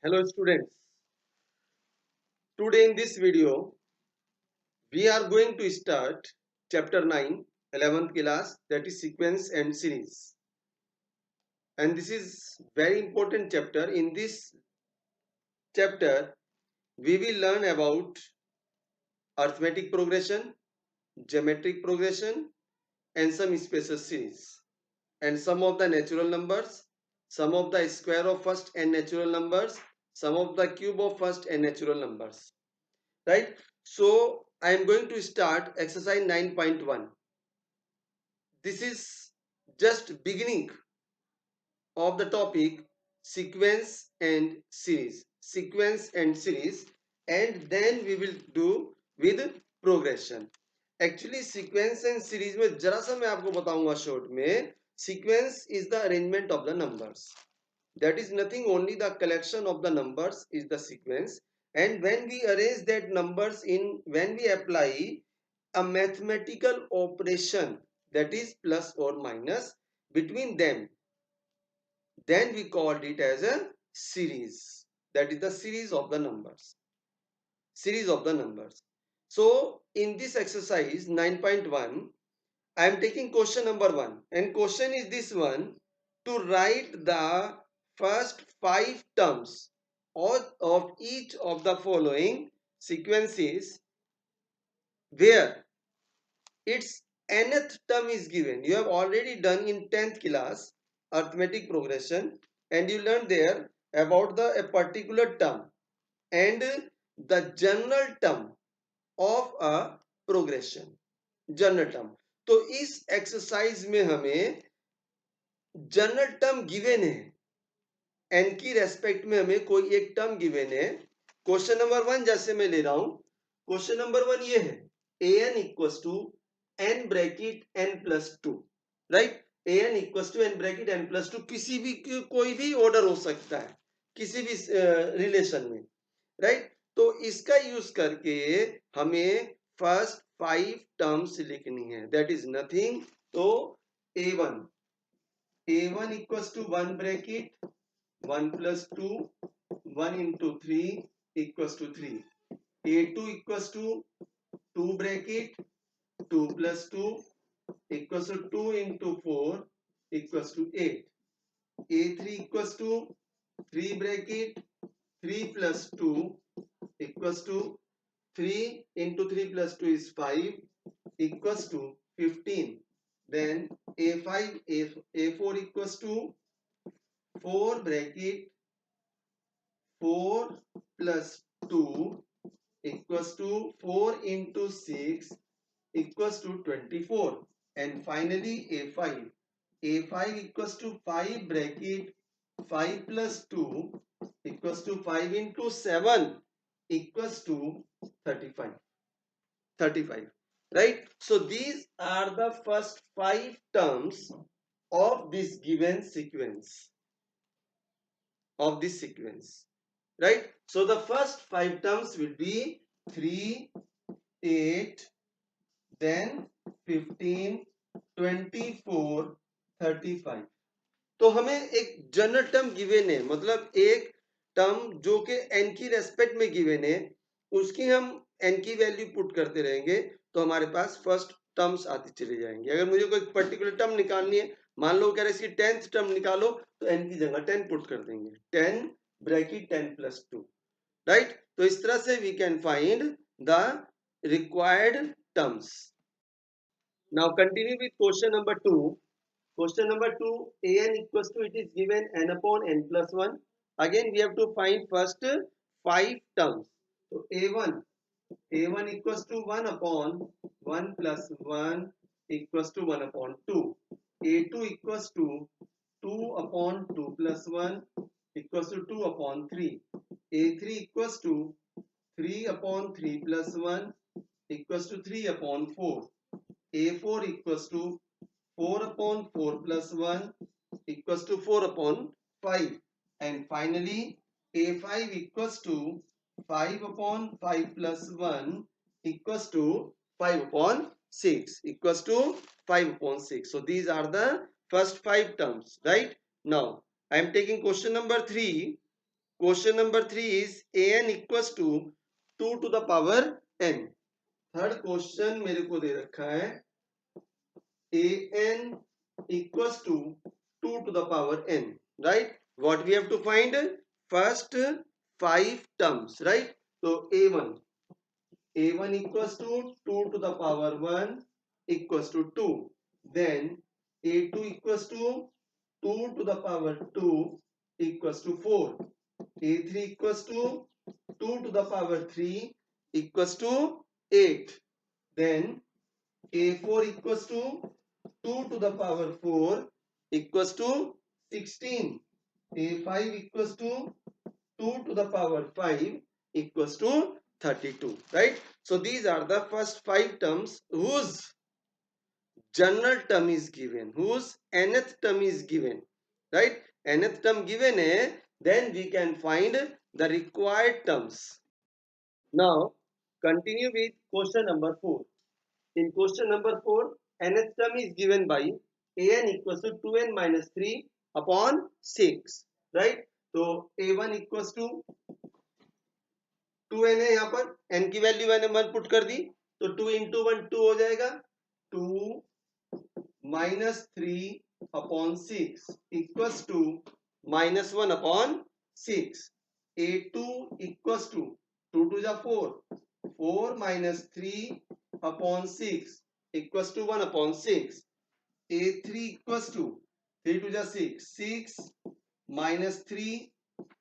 Hello students, today in this video we are going to start chapter 9, 11th class, that is sequence and series, and this is very important chapter. In this chapter we will learn about arithmetic progression, geometric progression and some special series and some of the natural numbers, some of the square of first and natural numbers, some of the cube of first and natural numbers, right? So I am going to start exercise 9.1. This is just beginning of the topic sequence and series, and then we will do with progression. Actually sequence and series में जरा सा मैं आपको बताऊंगा short में. Sequence is the arrangement of the numbers. That is nothing, only the collection of the numbers is the sequence, and when we arrange that numbers when we apply a mathematical operation, that is plus or minus between them, then we called it as a series. That is the series of the numbers. So in this exercise 9.1, I am taking question number 1, and question is this one: to write the first 5 terms of each of the following sequences where its nth term is given. You have already done in 10th class arithmetic progression, and you learned there about a particular term and the general term of a progression. General term. तो इस exercise में हमें general term given है, N की respect में हमें कोई एक टर्म गिवन है. क्वेश्चन नंबर 1 जैसे मैं ले रहा हूं, क्वेश्चन नंबर 1 ये है: a n equals to n bracket n plus two, right? A n equals to n bracket n plus two, किसी भी कोई भी ऑर्डर हो सकता है किसी भी रिलेशन में, राइट? तो इसका यूज करके हमें फर्स्ट 5 टर्म्स लिखनी है. That is nothing. तो a1 equals to 1 bracket 1 plus 2, 1 into 3 equals to 3. a2 equals to 2 bracket 2 plus 2 equals to 2 into 4 equals to 8. a3 equals to 3 bracket 3 plus 2 equals to 3 into 3 plus 2 is 5 equals to 15. Then a4 equals to 4 bracket 4 plus 2 equals to 4 into 6 equals to 24. And finally a5 equals to 5 bracket 5 plus 2 equals to 5 into 7 equals to 35, right? So these are the first 5 terms of this given sequence, right? So the first 5 terms will be 3, 8, then 15, 24, 35. तो हमें एक general term given है, मतलब एक term जो कि n की respect में गिवन है, उसकी हम n की वैल्यू पुट करते रहेंगे तो हमारे पास फर्स्ट टर्म्स आती चले जाएंगे. अगर मुझे कोई पर्टिकुलर टर्म निकालनी है, मान लो कह रहे इसकी 10th टर्म निकालो, तो n की जगह 10 पुट कर देंगे. 10 ब्रैकेट 10 plus 2, राइट? तो इस तरह से we can find the required terms. Now continue with question number 2. Question number 2, an equals to, it is given n upon n plus 1. Again we have to find first 5 terms. So a1 equals to 1 upon 1 plus 1 equals to 1 upon 2. a2 equals to 2 upon 2 plus 1 equals to 2 upon 3. a3 equals to 3 upon 3 plus 1 equals to 3 upon 4. a4 equals to 4 upon 4 plus 1 equals to 4 upon 5. And finally a5 equals to 5 upon 5 plus 1 equals to 5 upon 6 equals to 5 upon 6. So these are the first 5 terms, right? Now I am taking question number 3. Question number 3 is an equals to 2 to the power n. Third question मेरे को दे रखा है an equals to 2 to the power n, right? What we have to find? First 5 terms, right? So a1 equals to 2 to the power 1 equals to 2. Then a2 equals to 2 to the power 2 equals to 4. a3 equals to 2 to the power 3 equals to 8. Then a4 equals to 2 to the power 4 equals to 16. a5 equals to 2 to the power 5 equals to 32, right? So these are the first 5 terms whose general term is given, whose nth term is given, right? Nth term given hai, then we can find the required terms. Now continue with question number 4. In question number 4, nth term is given by an equals to 2n minus 3 upon 6, right? तो a1 equals to 2n है, यहाँ पर n की value मैंने 1 put कर दी, तो 2 into 1 2 हो जाएगा, 2 minus 3 upon 6 equals to minus 1 upon 6. a2 equals to 2 to the 4, 4 minus 3 upon 6 equals to 1 upon 6. a3 equals to 3 to the 6, 6 minus 3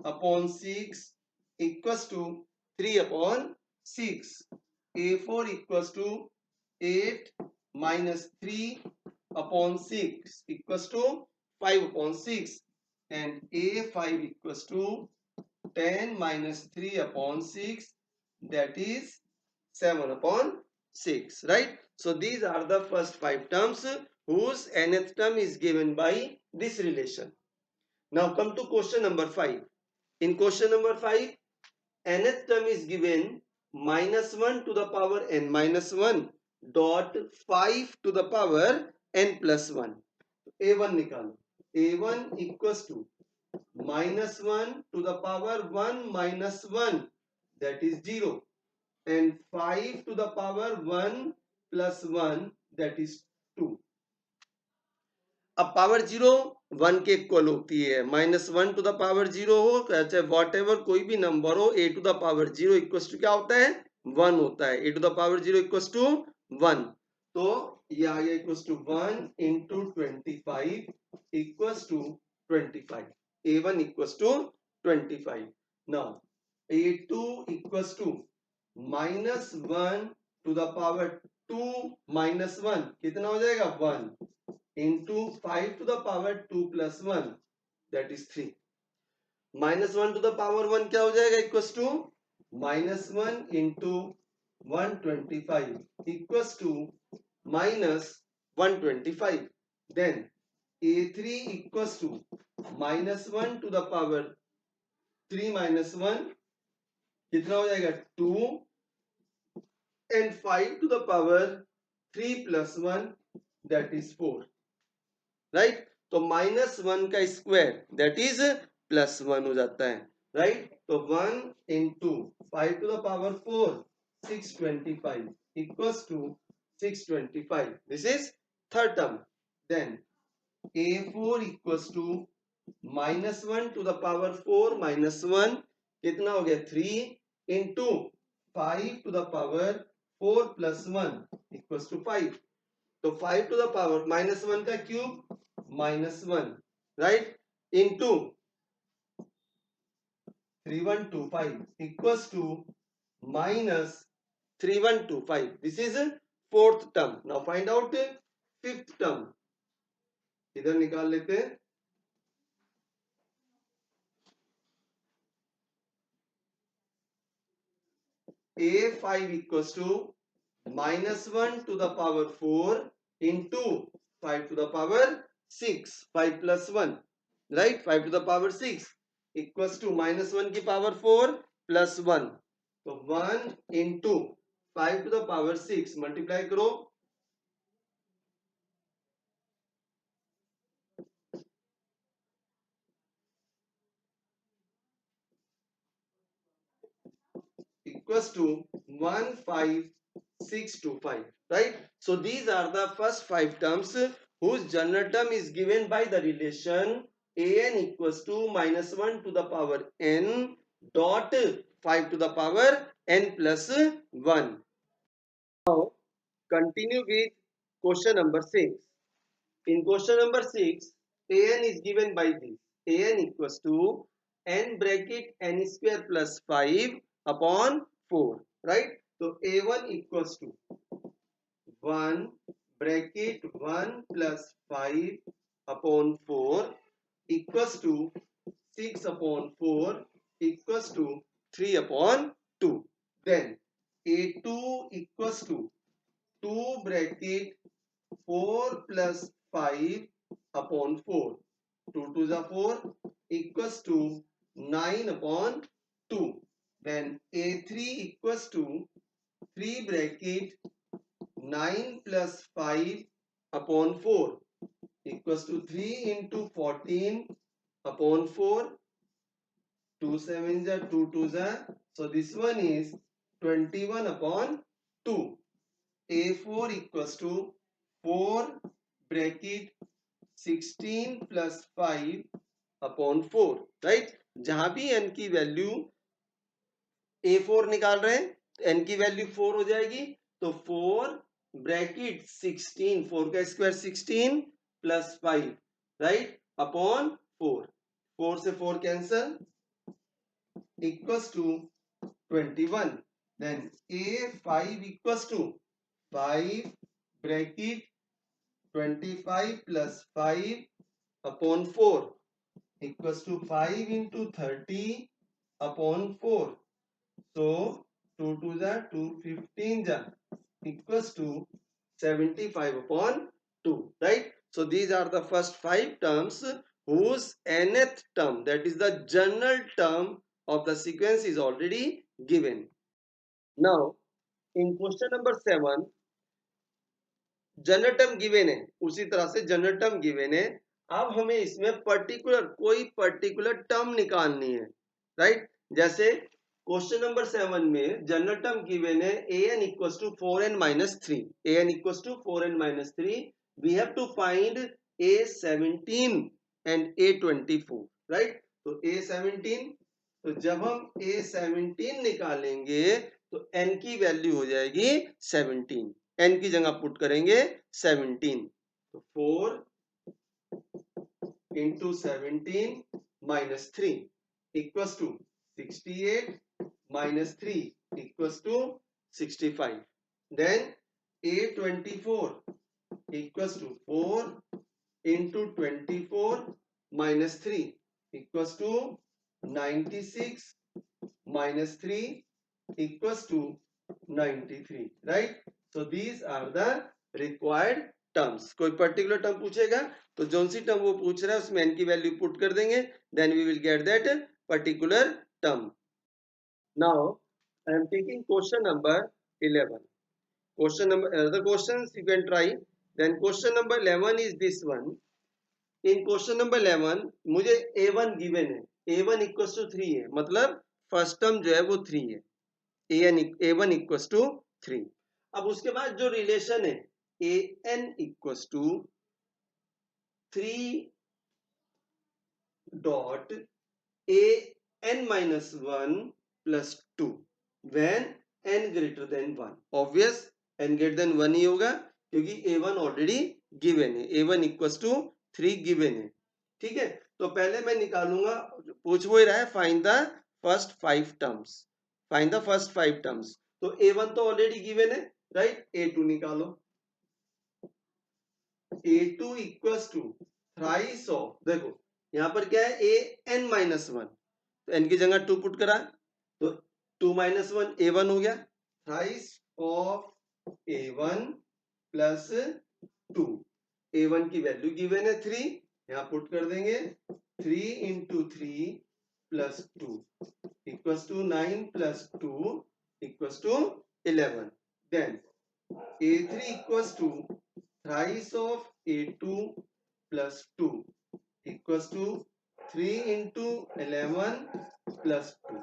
upon 6 equals to 3 upon 6. a4 equals to 8 minus 3 upon 6 equals to 5 upon 6, and a5 equals to 10 minus 3 upon 6, that is 7 upon 6, right? So these are the first 5 terms whose nth term is given by this relation. Now come to question number 5. In question number 5, nth term is given minus 1 to the power n minus 1 dot 5 to the power n plus 1. a1 निकालो, a1 equals to minus 1 to the power 1 minus 1, that is 0, and 5 to the power 1 plus 1, that is 2. अब power 0 1 के equal होती है, minus 1 to the power 0 हो चाहे what ever कोई भी number हो, a to the power 0 equals to क्या होता है, 1 होता है, a to the power 0 equals to 1. तो ये आ गया equals to 1 into 25 equals to 25. a1 equals to 25. Now a2 equals to minus 1 to the power 2 minus 1 कितना हो जाएगा, 1 into 5 to the power 2 plus 1, that is 3. minus 1 to the power 1 क्या हो जाएगा, equals to minus 1 into 125 equals to minus 125. Then a3 equals to minus 1 to the power 3 minus 1 कितना हो जाएगा, 2, and 5 to the power 3 plus 1, that is 4, right? तो minus 1 का square that is plus 1 हो जाता है, राइट? तो 1 into 5 to the power 4, 625 equals to 625. This is third term. Then a4 equals to minus 1 to the power 4 minus 1 कितना हो गया, 3 into 5 to the power 4 plus 1 equals to 5. तो 5 to the power minus 1 का cube minus 1, right, into 3125 equals to minus 3125. This is fourth term. Now find out fifth term. इधर निकाल लेते हैं, a5 equals to minus 1 to the power 4 into 5 to the power 6, 5 plus 1, right, 5 to the power 6 equals to minus 1 की power 4 plus 1, तो 1 into 5 to the power 6 multiply करो, equals to 15625, right? So these are the first 5 terms whose general term is given by the relation an equals to minus 1 to the power n dot 5 to the power n plus 1. Now continue with question number 6. In question number 6, an is given by this. An equals to n bracket n square plus 5 upon 4, right? So a1 equals to 1 bracket 1 plus 5 upon 4 equals to 6 upon 4 equals to 3 upon 2. Then a2 equals to 2 bracket 4 plus 5 upon 4. 2 to the 4 equals to 9 upon 2. Then a3 equals to 3 bracket 9 plus 5 upon 4 equals to 3 into 14 upon 4. 2 7 are 2 2 are. So this one is 21 upon 2. a4 equals to 4 bracket 16 plus 5 upon 4, right? जहां भी n की value a4 निकाल रहे हैं तो n की value 4 हो जाएगी, तो 4 ब्रैकेट 16, 4 का स्क्वायर 16 प्लस 5, राइट, अपॉन 4, 4 से 4 cancel equals to 21. Then a5 equals to 5 bracket 25 plus 5 upon 4 equals to 5 into 30 upon 4. So 2 to the 2 15 the equals to 75 upon 2, right? So these are the first 5 terms whose nth term, that is the general term of the sequence, is already given. Now in question number 7, general term given है, उसी तरह से general term given है, अब हमें इसमें कोई particular term निकालनी है, राइट? जैसे क्वेश्चन नंबर 7 में जनरल टर्म गिवन है an equals to 4n minus 3. an equals to 4n minus 3. We have to find a17 and a24, right? तो a17, तो जब हम a17 निकालेंगे तो n की वैल्यू हो जाएगी 17. n की जगह पुट करेंगे 17, तो 4 into 17 minus 3 equals to 68 minus 3 equals to 65. Then a24 equals to 4 into 24 minus 3 equals to 96 minus 3 equals to 93, right? So these are the required terms. कोई पर्टिकुलर टर्म पूछेगा तो जोन सी term वो पूछ रहा है उसमें n की वैल्यू पुट कर देंगे, then we will get that particular term. Now I am taking question number 11. Question number, other questions you can try. Then question number 11 is this one. In question number 11 मुझे a1 given है, a1 equals to 3 है, मतलब first term जो है वो 3 है, a1 equals to 3. अब उसके बाद जो रिलेशन है an equals to 3 dot an minus 1 plus 2 when n greater than 1. Obvious n greater than 1 ही होगा क्योंकि a1 ऑलरेडी गिवन है, a1 equals to 3 गिवन है, ठीक है? तो पहले मैं निकालूंगा, पूछ वो ही रहा है, find the first 5 terms, find the first 5 terms. तो a1 तो ऑलरेडी गिवन है, राइट? a2 निकालो, a2 equals to thrice of, देखो यहां पर क्या है, a n माइनस 1, तो n की जगह 2 पुट करा तो 2 माइनस 1 a1 हो गया, thrice of a1 plus 2. a1 की वैल्यू गिवन है 3, यहां पुट कर देंगे 3 into 3 plus 2 equals to 9 plus 2 equals to 11. Then a3 equals to thrice of a2 plus 2 equals to 3 into 11 plus 2.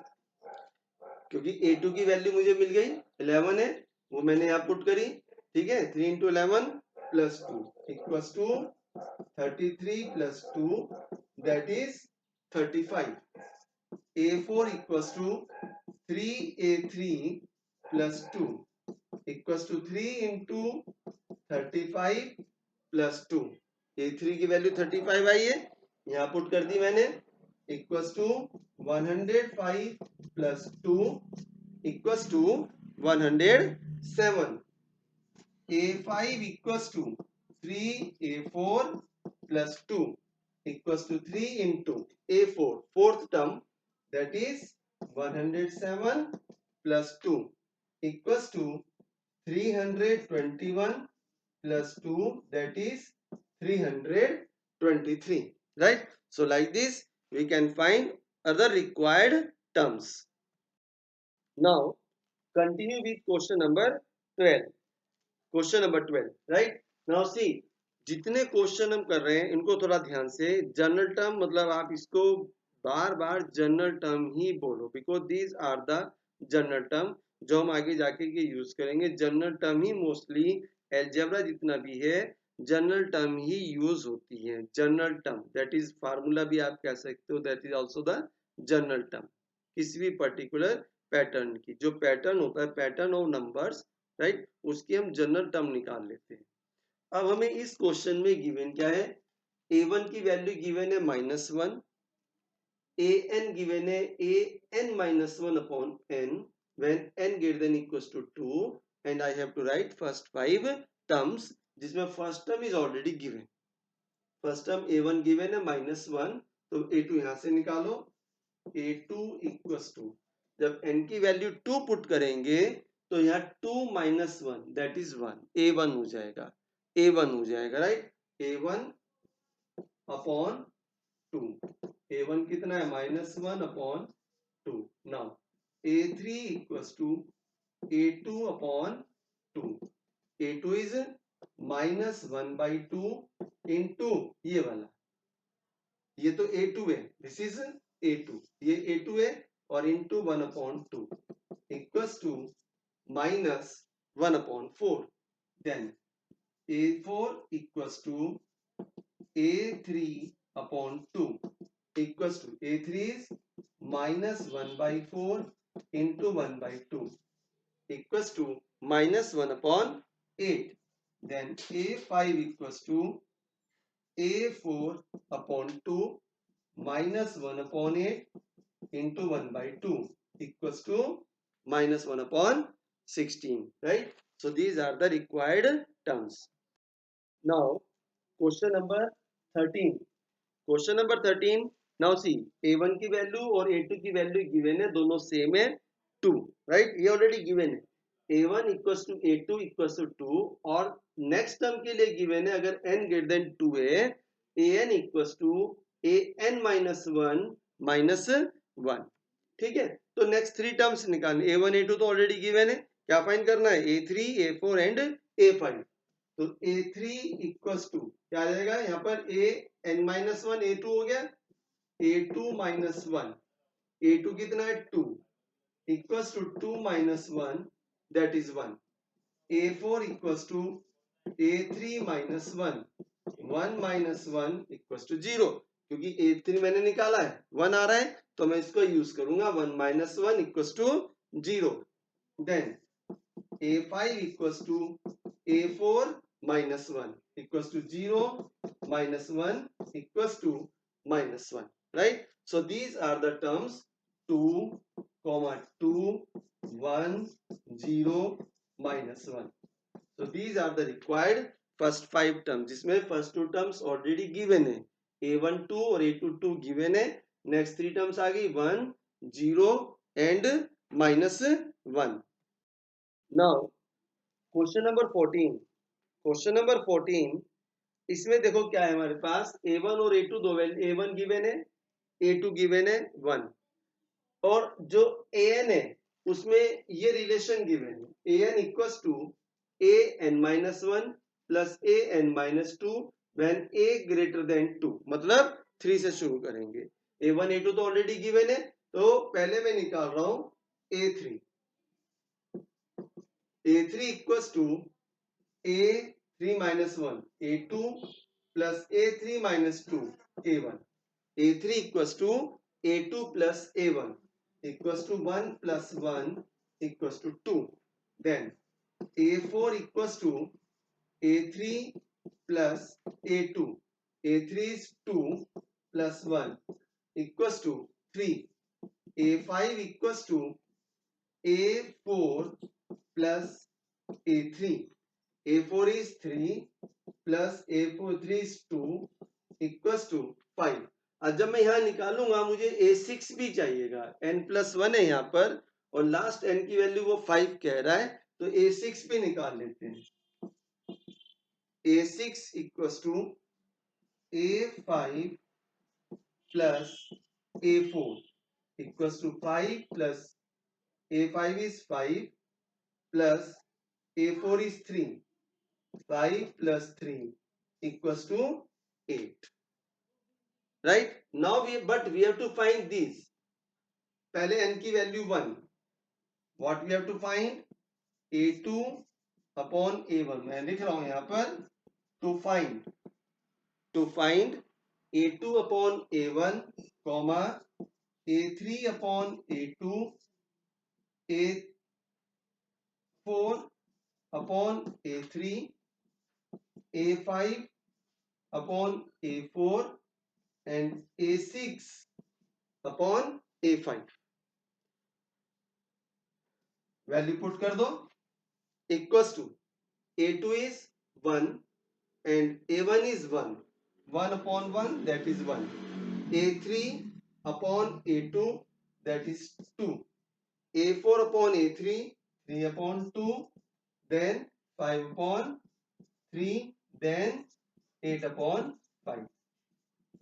क्योंकि a2 की वैल्यू मुझे मिल गई 11 है, वो मैंने यहाँ पुट करी, ठीक है। 3 into 11 plus 2 equals to 33 plus 2 that is 35. a4 equals to 3a3 plus 2 equals to 3 into 35 plus 2. a3 की वैल्यू 35 आई है, यहाँ पुट कर दी मैंने, equals to 105 plus 2 equals to 107. a5 equals to 3a4 plus 2 equals to 3 into a4, fourth term, that is 107 plus 2 equals to 321 plus 2, that is 323, right? So like this we can find other required terms. Now continue with question number 12. Question number 12, right. Now see, जितने question हम कर रहे हैं इनको थोड़ा ध्यान से, general term मतलब आप इसको बार बार जनरल टर्म ही बोलो, because these are the general term जो हम आगे जाके के यूज करेंगे। जनरल टर्म ही मोस्टली अलजेब्रा जितना भी है जनरल टर्म ही यूज होती है। General term that is formula भी आप कह सकते हो, that is also the general term. किसी भी पर्टिकुलर पैटर्न की जो पैटर्न होता है, पैटर्न ऑफ नंबर्स, राइट, उसकी हम जनरल टर्म निकाल लेते हैं। अब हमें इस क्वेश्चन में गिवन क्या है, a1 की वैल्यू गिवन है -1, an गिवन है an -1 upon n when n greater than equals to 2, and I have to write first 5 terms जिसमें first term is already given. First term a1 given है -1, तो a2 यहां से निकालो, a2 equals to, जब n की value 2 put करेंगे तो यहाँ 2 minus 1 that is 1, a1 हो जाएगा, a1 हो जाएगा, राइट। a1 upon 2, a1 कितना है -1 upon 2। Now a3 equals to a2 upon 2, a2 is -1/2 into ये वाला, ये तो a2 है, दिस इज a2, ये a2 है, और into 1/2 equals to -1/4, then a4 equals to a3 upon 2 equals to, a3 is -1/4 into 1/2 equals to -1/8, then a5 equals to a4 upon 2 -1/8 into 1/2 equals to -1/16, right? So these are the required terms. Now question number 13. Question number 13. Now see, a1 की value और a2 की value given है, दोनों same है 2, right, ये already given है। a1 equals to a2 equals to 2, और next term के लिए गिवन है अगर n ग्रेटर देन 2 है, an इक्वल्स टू an -1 -1, ठीक है। तो नेक्स्ट 3 टर्म्स निकालने, a1 a2 तो ऑलरेडी गिवन है, क्या फाइंड करना है, a3 a4 एंड a5। तो a3 इक्वल्स टू क्या आ जाएगा, यहाँ पर an-1 a2 हो गया, a2 -1, a2 कितना है 2, equals to 2 -1 that is 1, a4 equals to a3 -1, 1 -1 equals to 0, क्योंकि a3 मैंने निकाला है, 1 आ रहा है तो मैं इसको यूज करूंगा, 1 -1 equals to 0, then a5 equals to a4 -1 equals to 0 -1 equals to -1, right? So these are the terms 2, 2, 1, 0, -1. So these are the required first 5 terms, जिसमें first 2 terms already given है, a1 2 और a2 2 given है, next 3 terms आ गई 1, 0 and -1. Now question number 14. Question number 14, इसमें देखो क्या है हमारे पास, a1 और a2 दो वैल्यू, a1 गिवन है, a2 गिवन है 1, और जो an है उसमें ये रिलेशन गिवन है, an equals to an-1 plus an-2 when a greater than 2, मतलब 3 से शुरू करेंगे। a1 a2 तो ऑलरेडी गिवन है, तो पहले मैं निकाल रहा हूं A3. A3 equals to A3 minus 1, A2 plus A3 minus 2, A1. A3 equals to A2 plus A1 equals to 1 plus 1 equals to 2. Then A4 equals to A3 plus A2. A3 is 2 plus 1 equals to 3. A5 equals to A4 plus A3. A4 is 3 plus A4 3 is 2 equals to 5. अब जब मैं यहां निकालूंगा मुझे A6 भी चाहिएगा, n+1 है यहाँ पर और लास्ट n की वैल्यू वो 5 कह रहा है, तो A6 भी निकाल लेते हैं. A6 equals to A5 plus A4 equals to 5 plus A5 is 5 plus A4 is 3. 5 plus 3 equals to 8. Right? Now we have to find these. पहले n की value 1. What we have to find? A2 upon A1. मैं लिख रहा हूं यहां पर. To find A2 upon A1, comma A3 upon A2, A4 upon A3, A5 upon A4 and A6 upon A5. Value put कर दो. Equals to A2 is 1 and A1 is 1. 1 upon 1, that is 1. A3 upon A2, that is 2. A4 upon A3, 3 upon 2, then 5 upon 3, then 8 upon 5.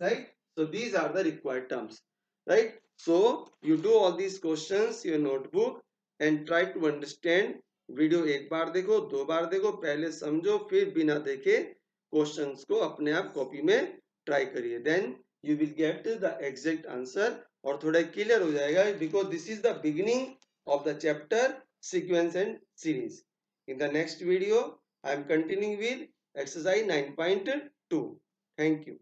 Right? So these are the required terms. Right? So you do all these questions in your notebook and try to understand. Video एक बार देखो, दो बार देखो, पहले समझो, फिर बिना देखे questions को अपने आप कॉपी में ट्राई करिए. Then you will get the exact answer और थोड़ा क्लियर हो जाएगा, because this is the beginning of the chapter sequence and series. In the next video I am continuing with exercise 9.2. Thank you.